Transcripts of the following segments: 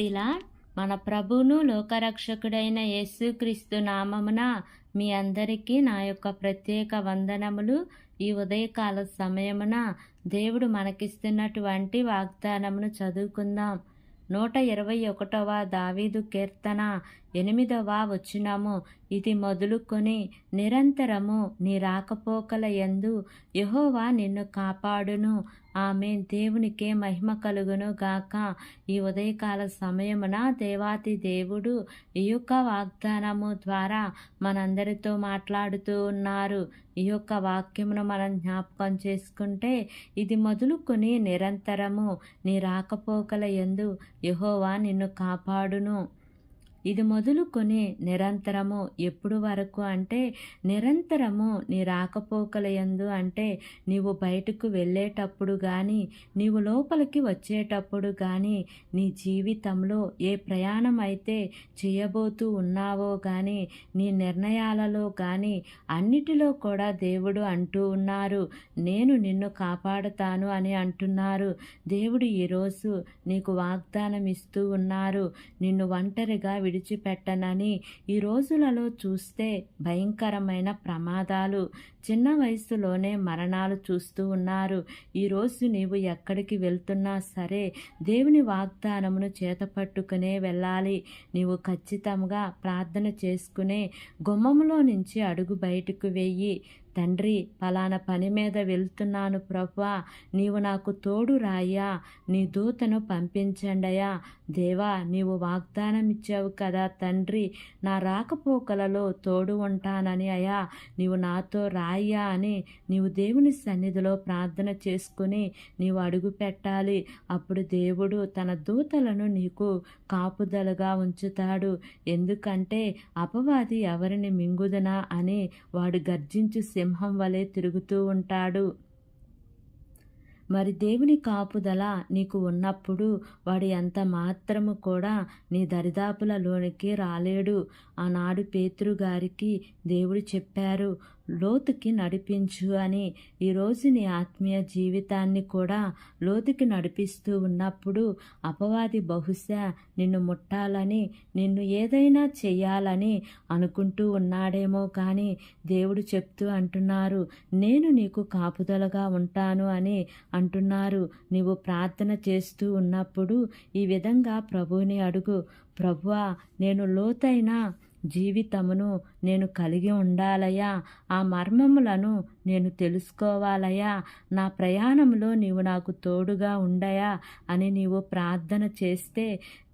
ప్రైస్తిలా మన ప్రభువును లోకరక్షకుడైన యేసుక్రీస్తు నామమున మీ అందరికీ నా యొక్క ప్రత్యేక వందనములు. ఈ ఉదయకాల సమయమున దేవుడు మనకిస్తున్నటువంటి వాగ్దానమును చదువుకుందాం. 121వ దావీదు కీర్తన 8వ వచనము. ఇది మొదలుకొని నిరంతరము నీ రాకపోకల యందు యెహోవా నిన్ను కాపాడును. ఆమేన్. దేవునికే మహిమ కలుగును గాక. ఈ ఉదయకాల సమయమున దేవాతి దేవుడు ఈ యొక్క వాగ్దానము ద్వారా మనందరితో మాట్లాడుతూ ఉన్నారు. ఈ యొక్క వాక్యమును మనం జ్ఞాపకం చేసుకుంటే, ఇది మొదలుకొని నిరంతరము నీ రాకపోకల యందు యెహోవా నిన్ను కాపాడును. ఇది మొదలుకొని నిరంతరము ఎప్పుడు వరకు అంటే, నిరంతరము నీ రాకపోకల యందు అంటే నీవు బయటకు వెళ్ళేటప్పుడు కానీ, నీవు లోపలికి వచ్చేటప్పుడు కానీ, నీ జీవితంలో ఏ ప్రయాణం అయితే చేయబోతూ ఉన్నావో కానీ, నీ నిర్ణయాలలో కానీ అన్నిటిలో కూడా దేవుడు అంటూ ఉన్నారు, నేను నిన్ను కాపాడుతాను అని అంటున్నారు. దేవుడు ఈరోజు నీకు వాగ్దానం ఇస్తూ ఉన్నారు, నిన్ను ఒంటరిగా విడిచిపెట్టనని. ఈ రోజులలో చూస్తే భయంకరమైన ప్రమాదాలు, చిన్న వయసులోనే మరణాలు చూస్తూ ఉన్నారు. ఈరోజు నీవు ఎక్కడికి వెళ్తున్నా సరే దేవుని వాగ్దానమును చేతపట్టుకునే వెళ్ళాలి. నీవు ఖచ్చితంగా ప్రార్థన చేసుకునే గుమ్మములో నుంచి అడుగు బయటకు వెయ్యి. తండ్రి, పలానా పని మీద వెళ్తున్నాను ప్రభువా, నీవు నాకు తోడు రాయ్యా, నీ దూతను పంపించండియా. దేవా, నీవు వాగ్దానం ఇచ్చావు కదా తండ్రి, నా రాకపోకలలో తోడు ఉంటానని. అయా, నీవు నాతో రాయ్యా అని నీవు దేవుని సన్నిధిలో ప్రార్థన చేసుకుని నీవు అడుగు పెట్టాలి. అప్పుడు దేవుడు తన దూతలను నీకు కాపుదలుగా ఉంచుతాడు. ఎందుకంటే అపవాది ఎవరిని మింగుదనా అని వాడు గర్జించు సింహం వలె తిరుగుతూ ఉంటాడు. మరి దేవుని కాపుదల నీకు ఉన్నప్పుడు వాడు ఎంత మాత్రము కూడా నీ దరిదాపులలోనికి రాలేడు. ఆనాడు పేతురు గారికి దేవుడు చెప్పారు, లోతుకి నడిపించు అని. ఈరోజు నీ ఆత్మీయ జీవితాన్ని కూడా లోతుకి నడిపిస్తూ ఉన్నప్పుడు అపవాది బహుశా నిన్ను ముట్టాలని, నిన్ను ఏదైనా చెయ్యాలని అనుకుంటూ ఉన్నాడేమో కానీ దేవుడు చెప్తూ అంటున్నారు, నేను నీకు కాపుదలగా ఉంటాను అని అంటున్నారు. నీవు ప్రార్థన చేస్తూ ఉన్నప్పుడు ఈ విధంగా ప్రభువుని అడుగు, ప్రభువా, నేను లోతైన జీవితమును నేను కలిగి ఉండాలయా, ఆ మర్మములను నేను తెలుసుకోవాలయా, నా ప్రయాణంలో నీవు నాకు తోడుగా ఉండయా అని నీవు ప్రార్థన చేస్తే,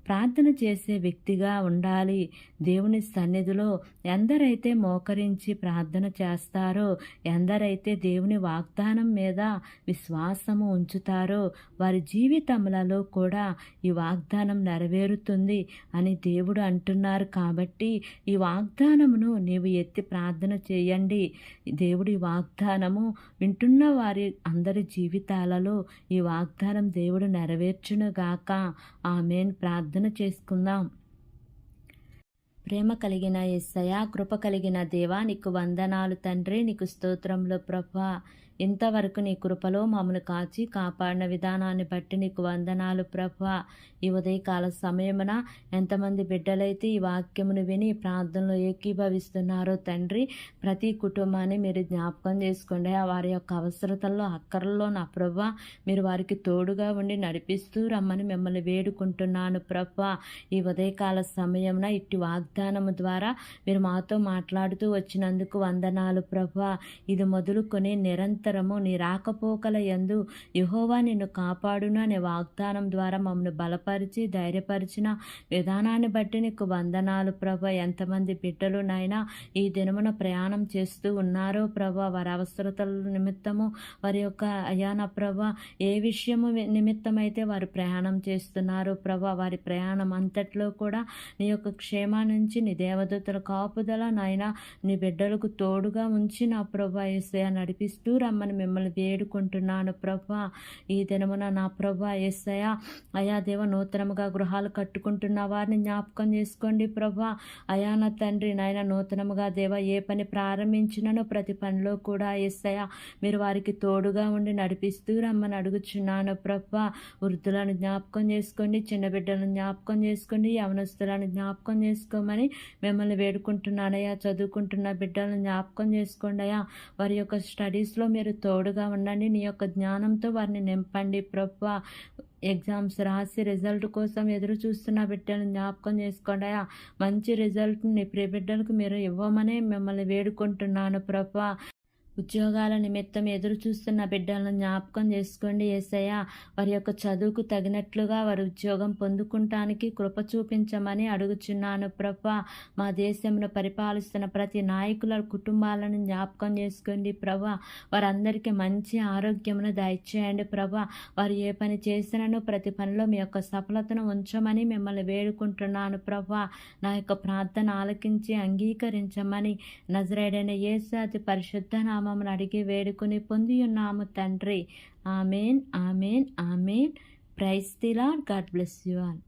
ప్రార్థన చేసే వ్యక్తిగా ఉండాలి. దేవుని సన్నిధిలో ఎందరైతే మోకరించి ప్రార్థన చేస్తారో, ఎందరైతే దేవుని వాగ్దానం మీద విశ్వాసము ఉంచుతారో వారి జీవితములలో కూడా ఈ వాగ్దానం నెరవేరుతుంది అని దేవుడు అంటున్నారు. కాబట్టి ఈ వాగ్దానమును నీవు ఎత్తి ప్రార్థన చేయండి. దేవుడి వాగ్దానము వింటున్న వారి అందరి జీవితాలలో ఈ వాగ్దానం దేవుడు నెరవేర్చునుగాక. ఆమేన్. ప్రార్థన చేసుకుందాం. ప్రేమ కలిగిన యేసయ్యా, కృప కలిగిన దేవా, నీకు వందనాలు తండ్రి, నీకు స్తోత్రములు ప్రభువా. ఇంతవరకు నీ కృపలో మమ్మల్ని కాచి కాపాడిన విధానాన్ని బట్టి నీకు వందనాలు ప్రభువా. ఈ ఉదయకాల సమయమున ఎంతమంది బిడ్డలైతే ఈ వాక్యమును విని ప్రార్థనలో ఏకీభవిస్తున్నారో తండ్రి, ప్రతి కుటుంబాన్ని మీరు జ్ఞాపకం చేసుకోండి. వారి యొక్క అవసరతల్లో అక్కర్లలో నా ప్రభువా మీరు వారికి తోడుగా ఉండి నడిపిస్తూ రమ్మని మిమ్మల్ని వేడుకుంటున్నాను ప్రభువా. ఈ ఉదయకాల సమయమున ఇట్టి వాగ్దానము ద్వారా మీరు మాతో మాట్లాడుతూ వచ్చినందుకు వందనాలు ప్రభువా. ఇది మొదలుకొని నిరంతరము నీ రాకపోకల యందు యెహోవా నిన్ను కాపాడును అనే వాగ్దానం ద్వారా మమ్మల్ని బలపరిచి ధైర్యపరిచిన విధానాన్ని బట్టి నీకు వందనాలు ప్రభా. ఎంతమంది బిడ్డలు నాయనా ఈ దినమున ప్రయాణం చేస్తూ ఉన్నారో ప్రభా, వారి అవసరతల నిమిత్తము వారి యొక్క అయాన ప్రభా ఏ విషయము నిమిత్తమైతే వారు ప్రయాణం చేస్తున్నారో ప్రభా, వారి ప్రయాణం అంతట్లో కూడా నీ యొక్క క్షేమాన్ని నుంచి నీ దేవదూతల కాపుదల నాయన నీ బిడ్డలకు తోడుగా ఉంచి నా ప్రభా యేసయ్య నడిపిస్తూ రమ్మని మిమ్మల్ని వేడుకుంటున్నాను ప్రభా. ఈ దినమున నా ప్రభా యేసయ్య అయా దేవ నూతనముగా గృహాలు కట్టుకుంటున్న వారిని జ్ఞాపకం చేసుకోండి ప్రభా. అయా నా తండ్రి నాయన నూతనముగా దేవ ఏ పని ప్రారంభించినను ప్రతి పనిలో కూడా యేసయ్య మీరు వారికి తోడుగా ఉండి నడిపిస్తూ రమ్మని అడుగుచున్నాను ప్రభా. వృద్ధులను జ్ఞాపకం చేసుకోండి, చిన్న బిడ్డలను జ్ఞాపకం చేసుకోండి, యవనస్తులను జ్ఞాపకం చేసుకోమని మిమ్మల్ని వేడుకుంటున్నానయ్యా. చదువుకుంటున్న బిడ్డలను జ్ఞాపకం చేసుకోండి అయ్యా. వారి యొక్క స్టడీస్లో మీరు తోడుగా ఉండండి, నీ యొక్క జ్ఞానంతో వారిని నింపండి ప్రభా. ఎగ్జామ్స్ రాసి రిజల్ట్ కోసం ఎదురు చూస్తున్న బిడ్డలను జ్ఞాపకం చేసుకోండి అయ్యా. మంచి రిజల్ట్ నీ ప్రియ బిడ్డలకు మీరు ఇవ్వమని మిమ్మల్ని వేడుకుంటున్నాను ప్రభా. ఉద్యోగాల నిమిత్తం ఎదురు చూస్తున్న బిడ్డలను జ్ఞాపకం చేసుకోండి యేసయ్య. వారి యొక్క చదువుకు తగినట్లుగా వారి ఉద్యోగం పొందుకుంటానికి కృప చూపించమని అడుగుచున్నాను ప్రభా. మా దేశంలో పరిపాలిస్తున్న ప్రతి నాయకుల కుటుంబాలను జ్ఞాపకం చేసుకోండి ప్రభా. వారందరికీ మంచి ఆరోగ్యమును దయచేయండి ప్రభా. వారు ఏ పని చేసినను ప్రతి పనిలో మీ యొక్క సఫలతను ఉంచమని మిమ్మల్ని వేడుకుంటున్నాను ప్రభా. నా యొక్క ప్రార్థన ఆలకించి అంగీకరించమని నజరేయుడైన యేసు అతి పరిశుద్ధ నామమున అడిగి వేడుకొని పొంది ఉన్నాము తండ్రి. Amen, amen, amen. Praise the Lord. God bless you all.